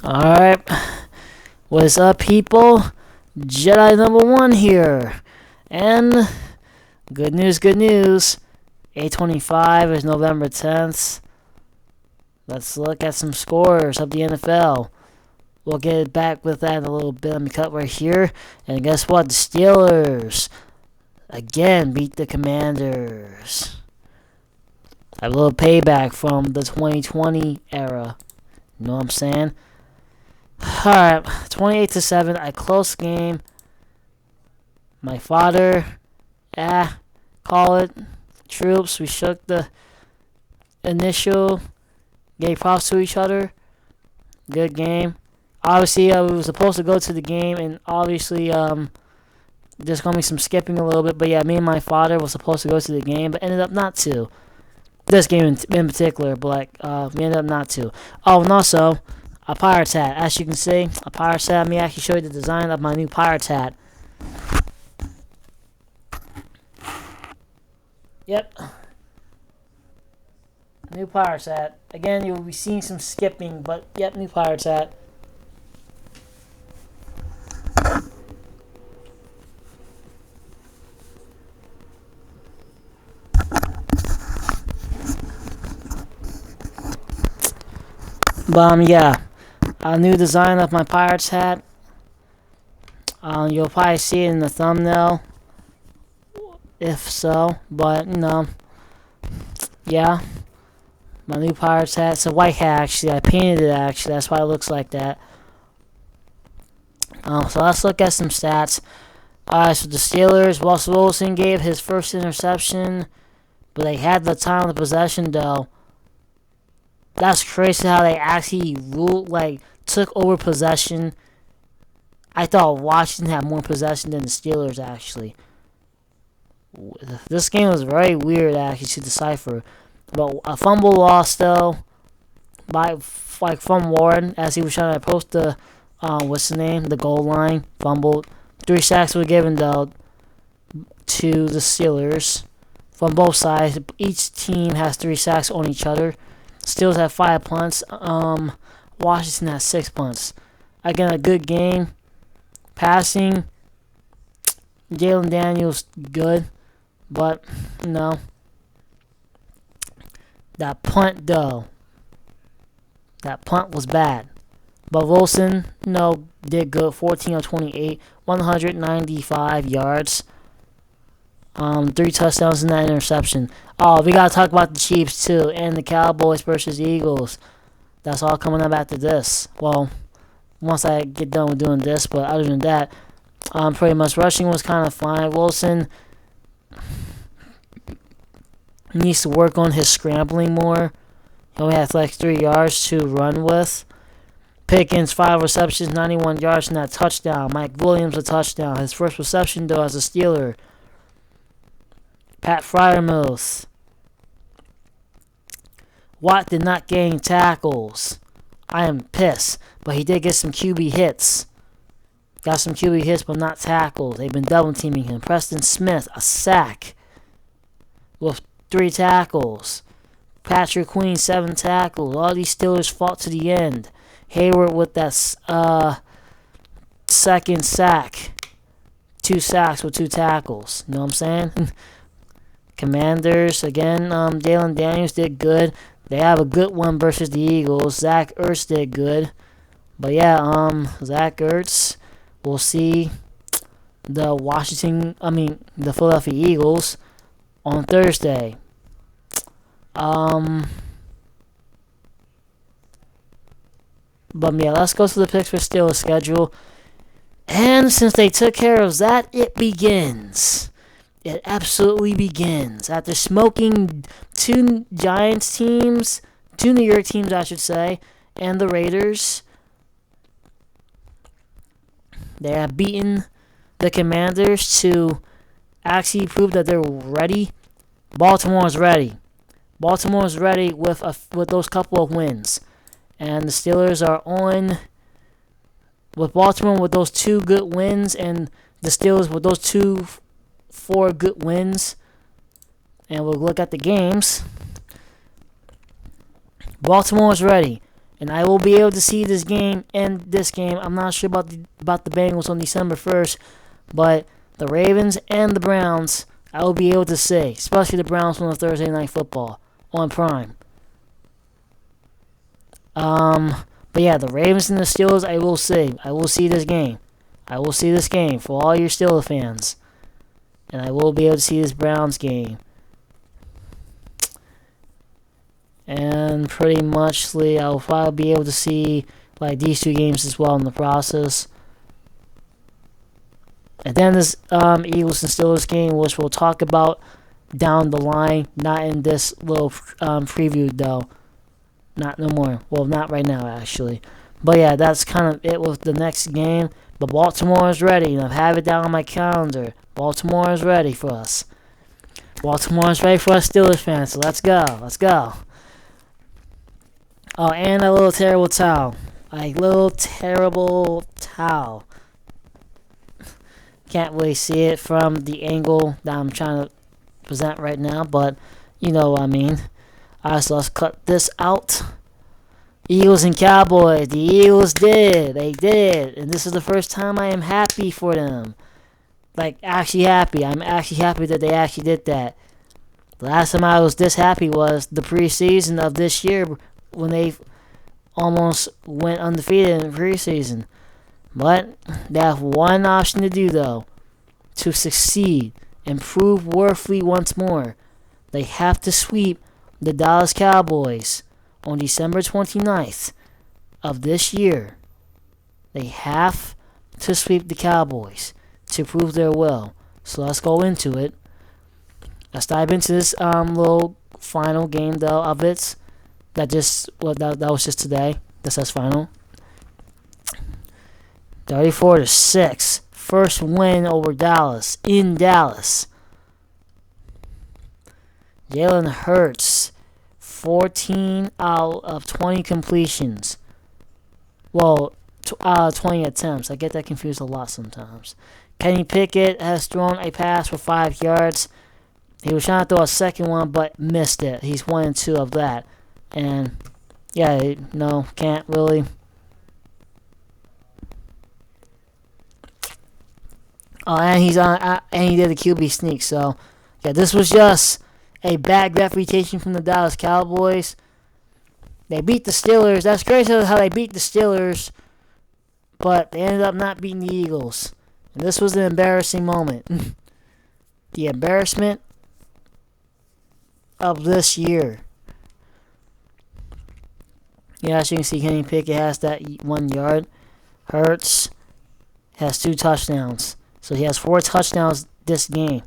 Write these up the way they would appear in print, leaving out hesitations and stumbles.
Alright, what's up, people? Jedi number 1 here. And good news, good news. 8:25 is November 10th. Let's look at some scores of the NFL. We'll get back with that in a little bit. Let me cut right here. And guess what? The Steelers again beat the Commanders. A little payback from the 2020 era. You know what I'm saying? Alright, 28-7, a close game. My father, call it. Troops, we shook the initial, gave props to each other. Good game. Obviously, we were supposed to go to the game, and obviously, there's going to be some skipping a little bit. But yeah, me and my father were supposed to go to the game, but ended up not to. This game in particular, but we ended up not to. Oh, and also, a Pirates hat. As you can see, a Pirates hat. Let me actually show you the design of my new Pirates hat. Yep. New Pirates hat. Again, you'll be seeing some skipping, but yep, new Pirates hat. But yeah, a new design of my Pirates hat. You'll probably see it in the thumbnail, if so. But yeah, my new Pirates hat. It's a white hat actually. I painted it actually. That's why it looks like that. So let's look at some stats. So the Steelers, Russell Wilson gave his first interception, but they had the time of possession though. That's crazy how they actually took over possession. I thought Washington had more possession than the Steelers, actually. This game was very weird, actually, to decipher. But a fumble loss, though, from Warren, as he was trying to approach the, the goal line. Fumbled. 3 sacks were given, though, to the Steelers. From both sides. Each team has 3 sacks on each other. Steelers have 5 punts. Washington has 6 punts. Again, a good game. Passing, Jalen Daniels good, but that punt though. That punt was bad. But Wilson, did good. 14 of 28, 195 yards. 3 touchdowns and that interception. Oh, we gotta talk about the Chiefs too, and the Cowboys versus the Eagles. That's all coming up after this. Well, once I get done with doing this, but other than that, pretty much rushing was kind of fine. Wilson needs to work on his scrambling more. He only has 3 yards to run with. Pickens, 5 receptions, 91 yards, and that touchdown. Mike Williams, a touchdown. His first reception, though, as a Steeler. Pat Freiermuth. Watt did not gain tackles. I am pissed, but he did get some QB hits. Got some QB hits, but not tackles. They've been double teaming him. Preston Smith, a sack with 3 tackles. Patrick Queen, 7 tackles. All these Steelers fought to the end. Hayward with that second sack. 2 sacks with 2 tackles. You know what I'm saying? Commanders, again, Jalen Daniels did good. They have a good one versus the Eagles. Zach Ertz did good. But yeah, Zach Ertz, we'll see the Philadelphia Eagles on Thursday. But yeah, let's go to the Pittsburgh Steelers schedule. And since they took care of that, it begins. It absolutely begins. After smoking 2 Giants teams, 2 New York teams, I should say, and the Raiders, they have beaten the Commanders to actually prove that they're ready. Baltimore is ready. Baltimore is ready with those couple of wins. And the Steelers are on with Baltimore with those 2 good wins, and the Steelers with those 4 good wins. And we'll look at the games. Baltimore is ready. And I will be able to see this game and this game. I'm not sure about the Bengals on December 1st, but the Ravens and the Browns, I will be able to see, especially the Browns on the Thursday Night Football on Prime. But yeah, the Ravens and the Steelers, I will see. I will see this game. I will see this game for all your Steelers fans. And I will be able to see this Browns game. And pretty much, I'll probably be able to see like these two games as well in the process. And then this Eagles and Steelers game, which we'll talk about down the line, not in this little preview though. Not no more. Well, not right now actually. But yeah, that's kind of it with the next game. But Baltimore is ready, and I have it down on my calendar. Baltimore is ready for us. Baltimore is ready for us Steelers fans. So let's go. Let's go. Oh, and a little terrible towel. A little terrible towel. Can't really see it from the angle that I'm trying to present right now, but you know what I mean. Alright, so let's cut this out. Eagles and Cowboys. The Eagles did. They did. And this is the first time I am happy for them. Like, actually happy. I'm actually happy that they actually did that. The last time I was this happy was the preseason of this year when they almost went undefeated in the preseason. But they have one option to do, though. To succeed and prove worthy once more. They have to sweep the Dallas Cowboys on December 29th of this year. They have to sweep the Cowboys to prove their will. So let's go into it. Let's dive into this little final game, though, of it. That was just today. This says final. 34-6. First win over Dallas in Dallas. Jalen Hurts, 14 out of 20 completions. Well, 20 attempts. I get that confused a lot sometimes. Kenny Pickett has thrown a pass for 5 yards. He was trying to throw a second one, but missed it. He's 1 and 2 of that. And, yeah, no, can't really. Oh, and he did a QB sneak. So, yeah, this was just a bad reputation from the Dallas Cowboys. They beat the Steelers. That's crazy how they beat the Steelers, but they ended up not beating the Eagles. And this was an embarrassing moment. The embarrassment of this year. Yeah, as you can see, Kenny Pickett has that 1 yard. Hurts has 2 touchdowns. So he has 4 touchdowns this game.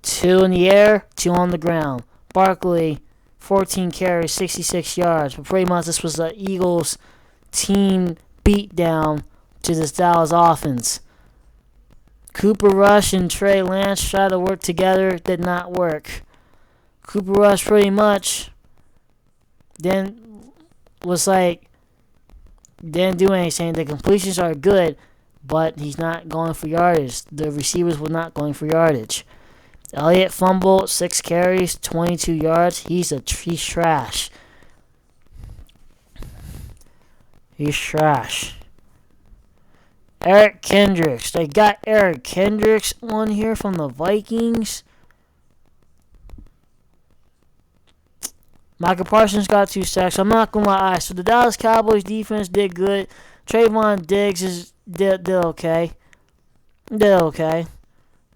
2 in the air, 2 on the ground. Barkley, 14 carries, 66 yards. But pretty much this was the Eagles team beatdown to this Dallas offense. Cooper Rush and Trey Lance tried to work together. Did not work. Cooper Rush pretty much didn't do anything. The completions are good, but he's not going for yardage. The receivers were not going for yardage. Elliott fumbled, 6 carries, 22 yards. He's trash. He's trash. Eric Kendricks. They got Eric Kendricks on here from the Vikings. Michael Parsons got 2 sacks. I'm not going to lie. So the Dallas Cowboys defense did good. Trayvon Diggs did okay. Did okay.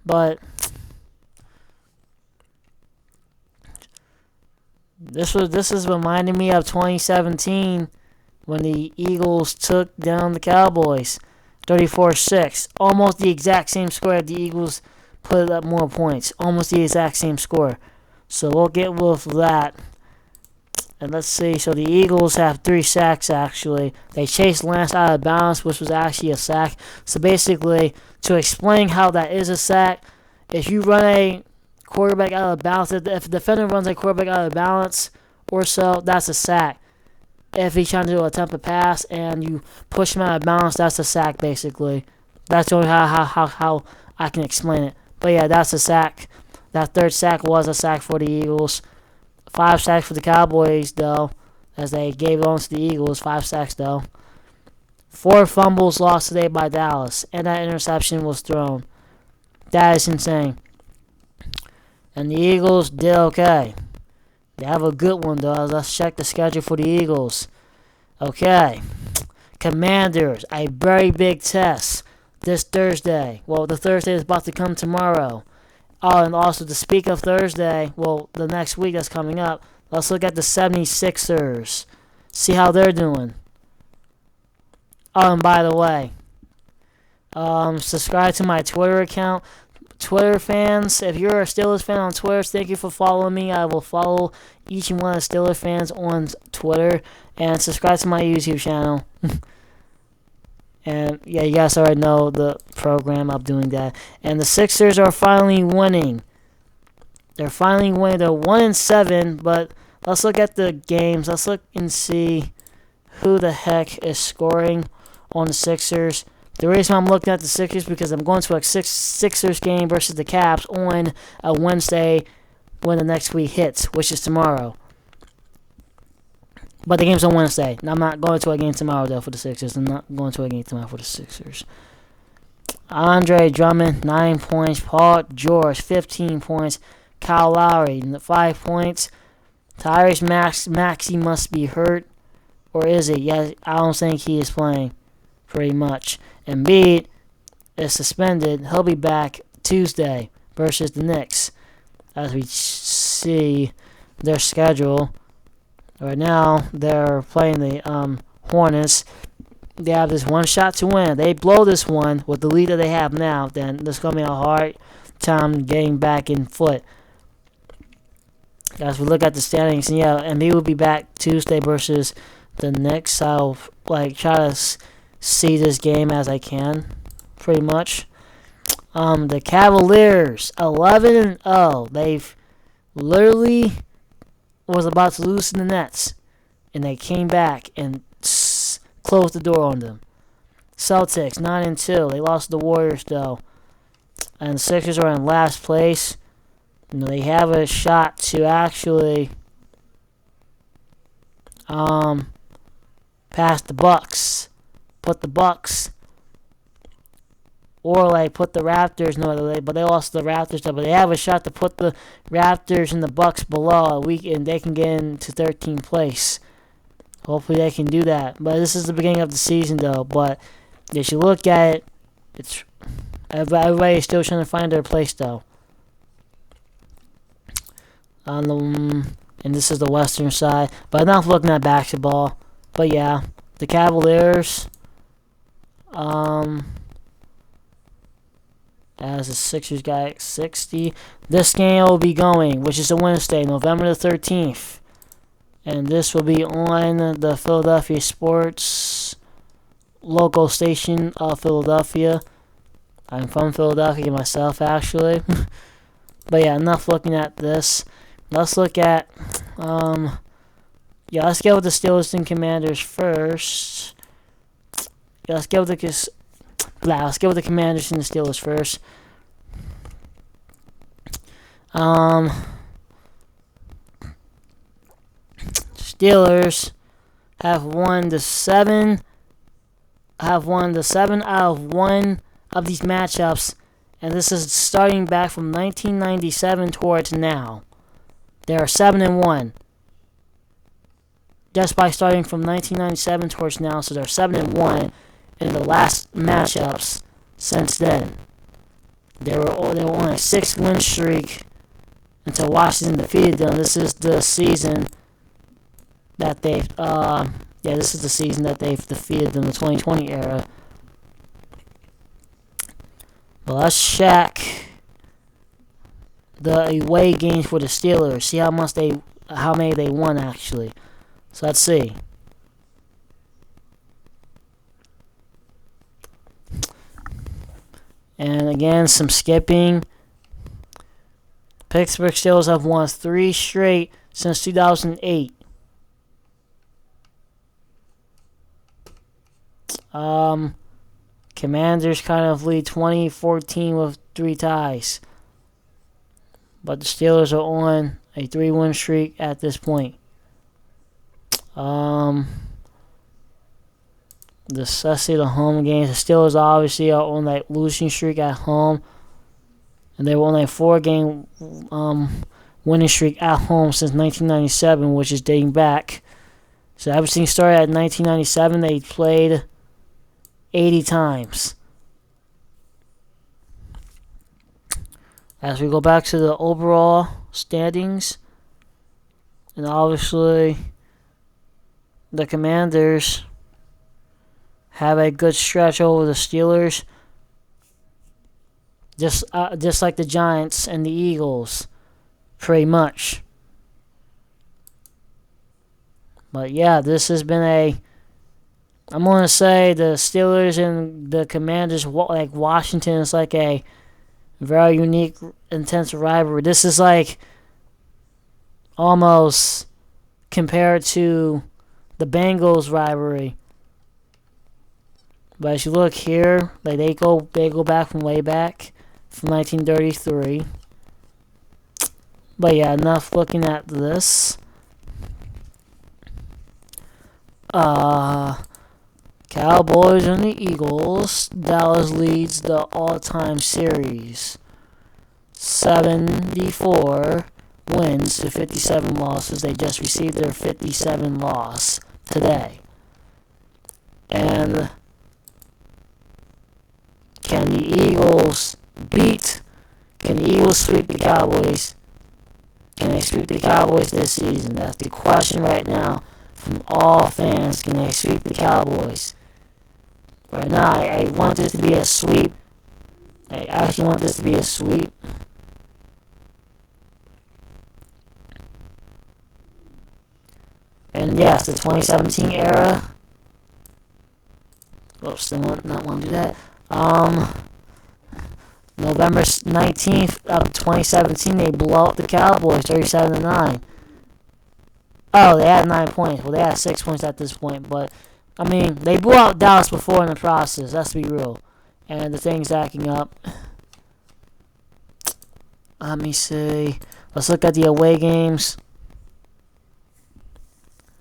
But this is reminding me of 2017 when the Eagles took down the Cowboys 34-6. Almost the exact same score. The Eagles put up more points. Almost the exact same score. So we'll get with that. And let's see. So the Eagles have 3 sacks, actually. They chased Lance out of bounds, which was actually a sack. So basically, to explain how that is a sack, if you run a quarterback out of bounds, if the defender runs a quarterback out of balance or so, that's a sack. If he's trying to attempt a pass and you push him out of bounds, that's a sack, basically. That's only how I can explain it. But yeah, that's a sack. That 3rd sack was a sack for the Eagles. 5 sacks for the Cowboys, though. as they gave it on to the Eagles. 5 sacks, though. 4 fumbles lost today by Dallas, and that interception was thrown. That is insane. And the Eagles did okay. They have a good one, though. Let's check the schedule for the Eagles. Okay. Commanders, a very big test this Thursday. Well, the Thursday is about to come tomorrow. Oh, and also to speak of Thursday, well, the next week that's coming up, let's look at the 76ers. See how they're doing. Oh, and by the way, subscribe to my Twitter account. Twitter fans, if you're a Steelers fan on Twitter, thank you for following me. I will follow each and one of the Steelers fans on Twitter. And subscribe to my YouTube channel. And yeah, you guys already know the program. I'm doing that. And the Sixers are finally winning. They're finally winning. They're 1-7, but let's look at the games. Let's look and see who the heck is scoring on the Sixers. The reason I'm looking at the Sixers because I'm going to a Sixers game versus the Caps on a Wednesday when the next week hits, which is tomorrow. But the game's on Wednesday. I'm not going to a game tomorrow, though, for the Sixers. I'm not going to a game tomorrow for the Sixers. Andre Drummond, 9 points. Paul George, 15 points. Kyle Lowry, 5 points. Tyrese Maxey must be hurt. Or is it? Yeah, I don't think he is playing, pretty much. Embiid is suspended. He'll be back Tuesday versus the Knicks. As we see their schedule. Right now, they're playing the Hornets. They have this one shot to win. They blow this one with the lead that they have now, then there's going to be a hard time getting back in foot. As we look at the standings, and yeah, Embiid will be back Tuesday versus the Knicks. I'll try to see this game as I can, pretty much. The Cavaliers, 11-0. They've literally was about to lose to the Nets, and they came back and closed the door on them. Celtics, 9-2. They lost to the Warriors, though. And the Sixers are in last place. They have a shot to actually pass the Bucks. Put the Bucks. Or put the Raptors, but they lost the Raptors, but they have a shot to put the Raptors and the Bucks below a week, and they can get into 13th place. Hopefully they can do that. But this is the beginning of the season, though. But if you look at it, it's everybody is still trying to find their place, though. And this is the western side. But I'm not looking at basketball. But yeah, the Cavaliers. As the Sixers got 60. This game will be going, which is a Wednesday, November the 13th. And this will be on the Philadelphia Sports local station of Philadelphia. I'm from Philadelphia myself, actually. But yeah, enough looking at this. Let's look at, let's go with the Steelers and Commanders first. Yeah, let's go with the Commanders and the Steelers first. Steelers have won the 7 out of 1 of these matchups, and this is starting back from 1997 towards now. They are 7-1. Just by starting from 1997 towards now, so they're 7-1 in the last matchups since then. They were on a 6-win streak until Washington defeated them. This is the season that they've defeated them, the 2020 era. But let's check the away games for the Steelers. See how many they won actually. So let's see. And again, some skipping. Pittsburgh Steelers have won 3 straight since 2008. Commanders kind of lead 2014 with 3 ties. But the Steelers are on a 3-win streak at this point. Um, let's see the home games. The Steelers obviously are on that losing streak at home, and they were on a 4-game winning streak at home since 1997, which is dating back. So everything started at 1997. They played 80 times. As we go back to the overall standings, and obviously the Commanders have a good stretch over the Steelers, just like the Giants and the Eagles, pretty much. But yeah, this has been I'm going to say the Steelers and the Commanders, like Washington, is like a very unique, intense rivalry. This is like almost compared to the Bengals rivalry. But as you look here, like they go back from way back from 1933. But yeah, enough looking at this. Cowboys and the Eagles. Dallas leads the all-time series. 74 wins to 57 losses. They just received their 57 loss today. And can the Eagles sweep the Cowboys? Can they sweep the Cowboys this season? That's the question right now from all fans. Can they sweep the Cowboys? Right now, I want this to be a sweep. I actually want this to be a sweep. And yes, the 2017 era. Oops, they not want to do that. November 19th of 2017, they blow up the Cowboys 37-9. Oh, they had 9 points. Well, they had 6 points at this point, but I mean, they blew out Dallas before in the process. Let's be real. And the thing's acting up. Let me see. Let's look at the away games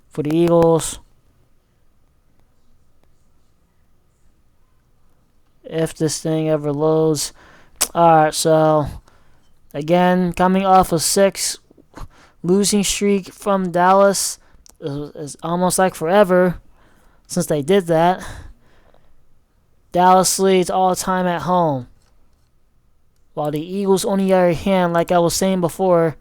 for the Eagles. If this thing ever loads. Alright, so again, coming off a 6 losing streak from Dallas. It's almost like forever since they did that. Dallas leads all time at home, while the Eagles, on the other hand, like I was saying before,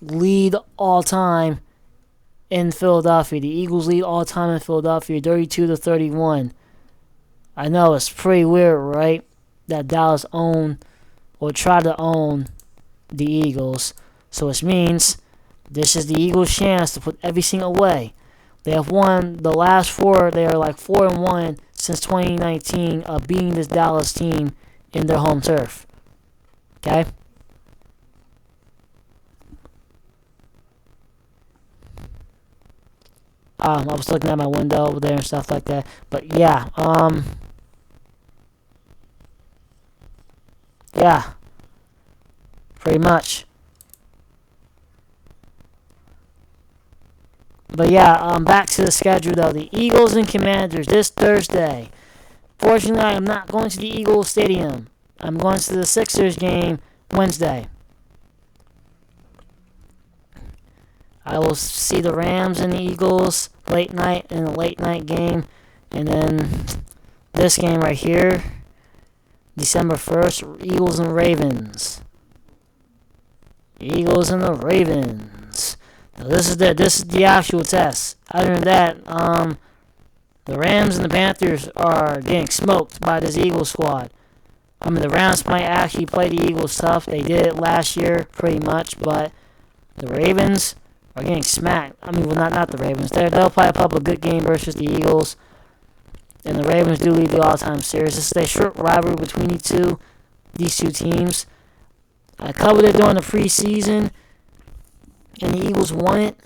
lead all time in Philadelphia. The Eagles lead all time in Philadelphia, 32-31. I know it's pretty weird, right? That Dallas own or try to own the Eagles. So which means this is the Eagles' chance to put everything away. They have won the last 4. They are like 4-1 since 2019 of beating this Dallas team in their home turf. Okay? I was looking at my window over there and stuff like that. But yeah, yeah, pretty much. But yeah, back to the schedule though. The Eagles and Commanders this Thursday. Fortunately, I'm not going to the Eagles Stadium. I'm going to the Sixers game Wednesday. I will see the Rams and the Eagles late night in a late night game. And then this game right here, December 1st, Eagles and Ravens. Eagles and the Ravens. Now this is the actual test. Other than that, the Rams and the Panthers are getting smoked by this Eagles squad. I mean, the Rams might actually play the Eagles tough. They did it last year, pretty much, but the Ravens are getting smacked. I mean, well, not the Ravens. They'll play a good game versus the Eagles. And the Ravens do lead the all-time series. This is a short rivalry between these two teams. I covered it during the preseason, and the Eagles won it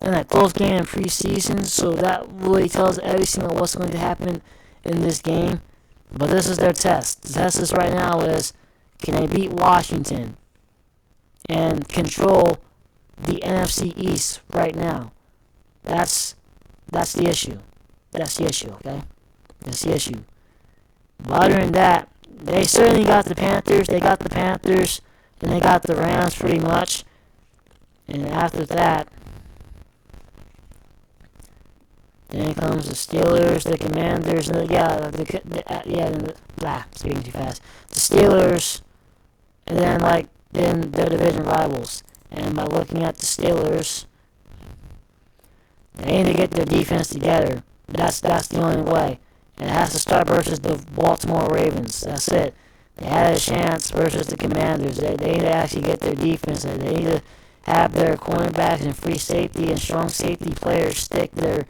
in that close game in preseason. So that really tells everything of what's going to happen in this game. But this is their test. The test is right now is, can they beat Washington and control the NFC East right now. That's the issue. That's the issue, okay? That's the issue. But other than that, they certainly got the Panthers. They got the Panthers, and they got the Rams pretty much. And after that, then comes the Steelers, the Commanders, and speaking too fast. The Steelers, and then their division rivals. And by looking at the Steelers, they need to get their defense together. That's the only way. And it has to start versus the Baltimore Ravens. That's it. They had a chance versus the Commanders. They need to actually get their defense. They need to have their cornerbacks and free safety and strong safety players stick their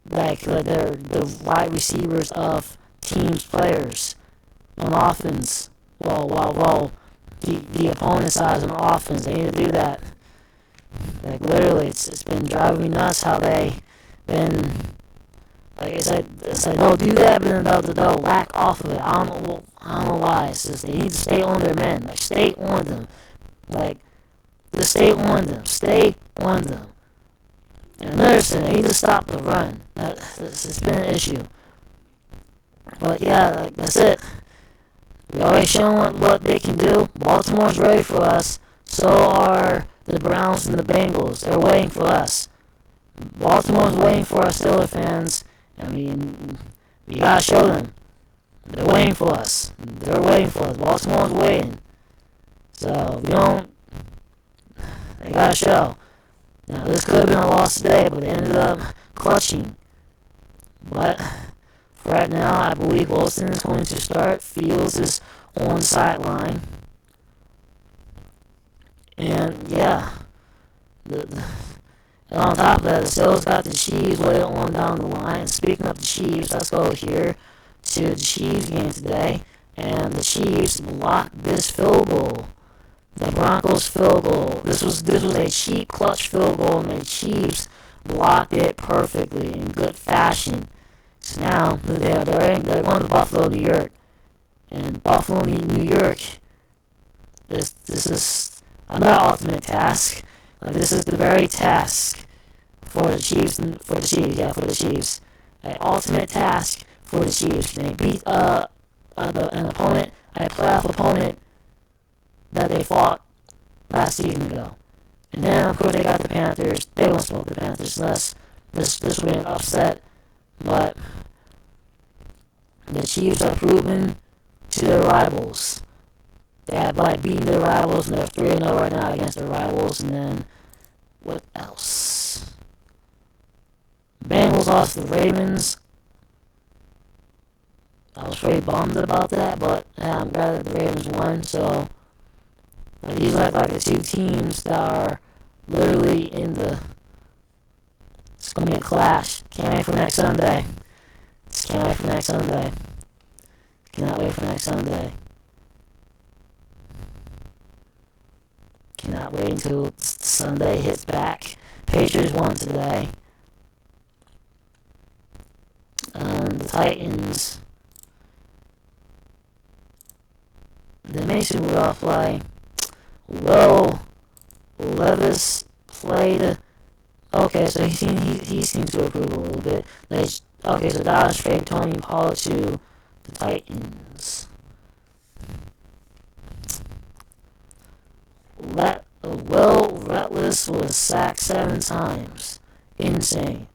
the wide receivers of teams' players on offense. Well, the opponent's size on offense. They need to do that. Like literally, it's been driving me nuts how they been. Like it's like they'll do that, but then they'll lack off of it. I don't know why. It's just they need to stay on their men. Like stay on them. Like just stay on them. Stay on them. And another thing, they need to stop the run. It's been an issue. But yeah, like that's it. We already shown what they can do. Baltimore's ready for us. So are the Browns and the Bengals. They're waiting for us. Baltimore's waiting for our Steelers fans. I mean, we gotta show them. They're waiting for us. They're waiting for us. Baltimore's waiting. So, we don't... They gotta show. Now, this could have been a loss today, but they ended up clutching. But, for right now, I believe Wilson is going to start. Fields is on the sideline. And, yeah. And on top of that, the Steelers got the Chiefs way on down the line. Speaking of the Chiefs, let's go here to the Chiefs game today. And the Chiefs blocked this field goal. The Broncos field goal. This was a cheap clutch field goal, and the Chiefs blocked it perfectly in good fashion. So now they're going to Buffalo, New York. And Buffalo, New York, this is another ultimate task. This is the very task for the Chiefs. An ultimate task for the Chiefs. They beat an opponent, a playoff opponent that they fought last season ago. And then, of course, they got the Panthers. They won't smoke the Panthers unless this will be an upset. But the Chiefs are proven to their rivals. They have beaten their rivals, and they're 3-0 right now against their rivals. And then, what else? Bengals lost to the Ravens. I was pretty bummed about that, but I'm glad that the Ravens won. So these are like the two teams that are literally in the... It's going to be a clash. Can't wait for next Sunday. Cannot wait for next Sunday. Cannot wait until Sunday hits back. Patriots won today. The Titans. The Mason Rudolph play. Will Levis played. Okay, so he seems to improve a little bit. So Dallas traded Tony Pollard to the Titans. Will Rutledge was sacked 7 times. Insane.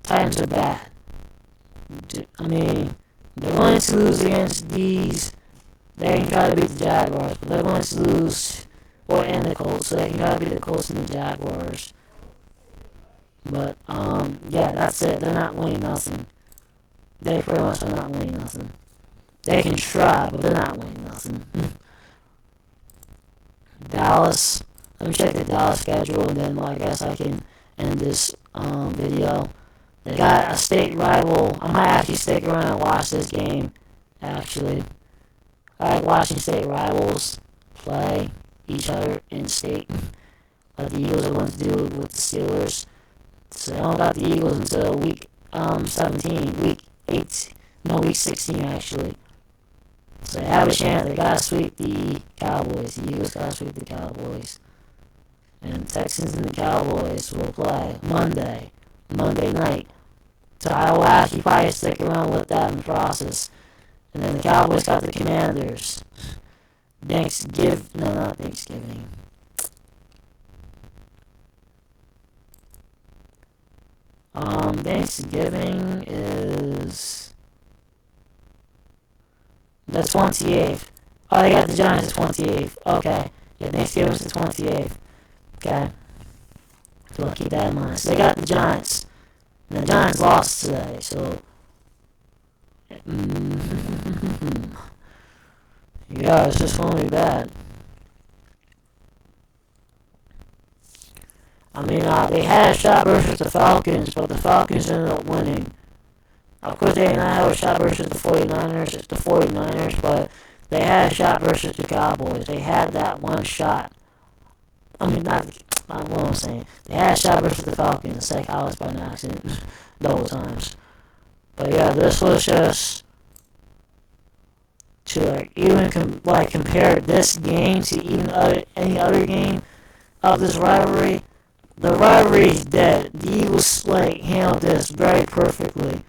Titans are bad. I mean, they're going to lose against these. They can try to beat the Jaguars, but they're going to lose, and the Colts, so they can try to beat the Colts and the Jaguars. But, yeah, that's it. They're not winning nothing. They pretty much are not winning nothing. They can try, but they're not winning nothing. Dallas. Let me check the Dallas schedule, and then I guess I can end this video. They got a state rival. I might actually stick around and watch this game. Actually, I like watching state rivals play each other in state. Like the Eagles are going to do with the Steelers. So I don't got the Eagles until week 17, week 16 actually. So they have a chance. They gotta sweep the Cowboys. The Eagles gotta sweep the Cowboys. And Texans and the Cowboys will play Monday night. So I will actually probably stick around with that in the process. And then the Cowboys got the Commanders. Thanksgiving. No, not Thanksgiving. Thanksgiving is the 28th. Oh, they got the Giants the 28th. Okay. Yeah, Thanksgiving's the 28th. Okay. So I'll keep that in mind. So they got the Giants. And the Giants lost today, so... yeah, it's just gonna be bad. I mean, they had a shot versus the Falcons, but the Falcons ended up winning. Of course, they did not have a shot versus the 49ers. It's the 49ers, but they had a shot versus the Cowboys. They had that one shot. I mean, not what I'm saying. They had a shot versus the Falcons. It's like I was by an accident double times. But yeah, this was just to like even compare this game to even any other game of this rivalry. The rivalry is dead. The Eagles handled this very perfectly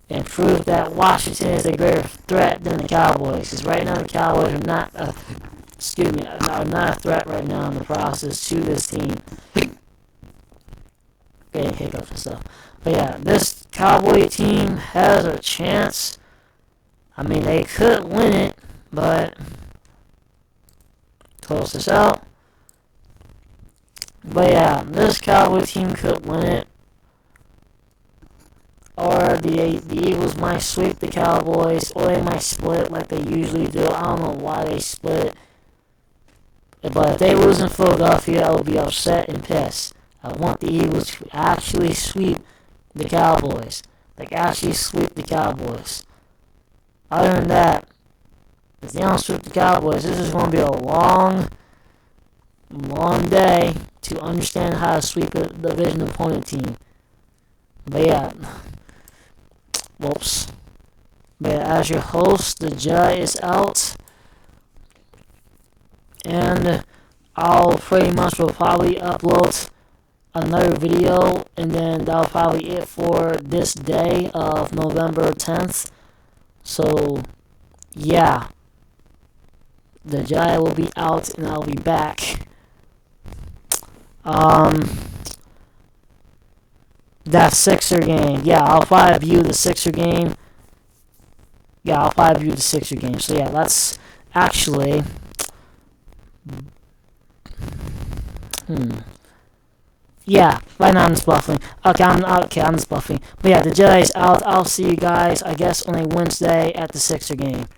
and proved that Washington is a greater threat than the Cowboys. Because right now the Cowboys are not are not a threat right now in the process to this team. Getting hiccups and stuff. But yeah, this Cowboy team has a chance. I mean, they could win it, but close this out. But yeah, this Cowboy team could win it. Or the Eagles might sweep the Cowboys, or they might split like they usually do. I don't know why they split. But if they lose in Philadelphia, I will be upset and pissed. I want the Eagles to actually sweep the Cowboys. Like, actually sweep the Cowboys. Other than that, if they don't sweep the Cowboys, this is going to be a long day to understand how to sweep a division opponent team. But yeah, whoops. But yeah, as your host, the Jedi is out. And I'll pretty much will probably upload another video, and then that'll probably it for this day of November 10th. So yeah, the Jedi will be out and I'll be back. That Sixer game, yeah, I'll probably view the Sixer game. So yeah, that's actually yeah, right now I'm just bluffing. I'm just bluffing. But yeah, the Jedi's out. I'll see you guys, I guess, on a Wednesday at the Sixer game.